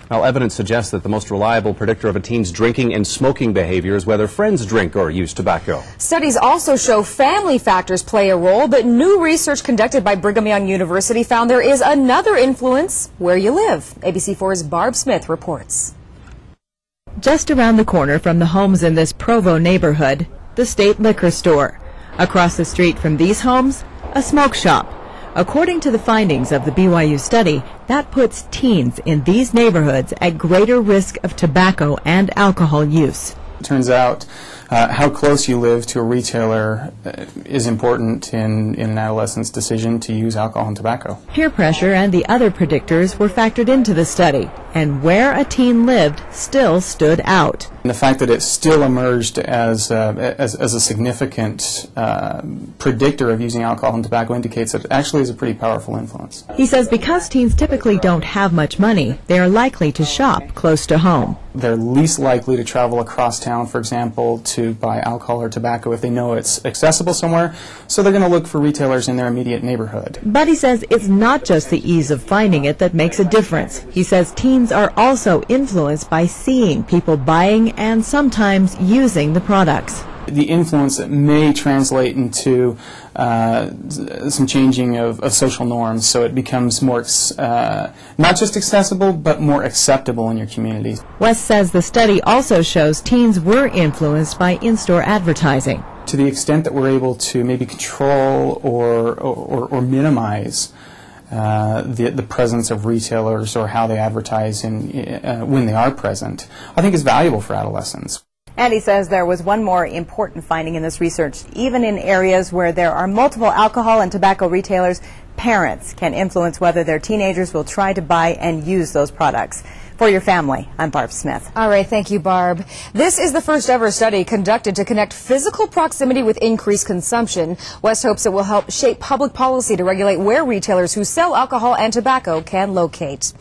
Well, evidence suggests that the most reliable predictor of a teen's drinking and smoking behavior is whether friends drink or use tobacco. Studies also show family factors play a role, but new research conducted by Brigham Young University found there is another influence: where you live. ABC4's Barb Smith reports. Just around the corner from the homes in this Provo neighborhood, the state liquor store. Across the street from these homes, a smoke shop. According to the findings of the BYU study, that puts teens in these neighborhoods at greater risk of tobacco and alcohol use. It turns out how close you live to a retailer is important in an adolescent's decision to use alcohol and tobacco. Peer pressure and the other predictors were factored into the study, and where a teen lived still stood out. And the fact that it still emerged as a significant predictor of using alcohol and tobacco indicates that it actually is a pretty powerful influence. He says because teens typically don't have much money, they are likely to shop close to home. They're least likely to travel across town, for example, to buy alcohol or tobacco if they know it's accessible somewhere, so they're going to look for retailers in their immediate neighborhood. But he says it's not just the ease of finding it that makes a difference. He says teens are also influenced by seeing people buying and sometimes using the products. The influence that may translate into some changing of social norms, so it becomes more, not just accessible, but more acceptable in your community. West says the study also shows teens were influenced by in-store advertising. To the extent that we're able to maybe control or minimize the presence of retailers or how they advertise when they are present, I think is valuable for adolescents. And he says there was one more important finding in this research. Even in areas where there are multiple alcohol and tobacco retailers, parents can influence whether their teenagers will try to buy and use those products. For your family, I'm Barb Smith. All right, thank you, Barb. This is the first ever study conducted to connect physical proximity with increased consumption. West hopes it will help shape public policy to regulate where retailers who sell alcohol and tobacco can locate.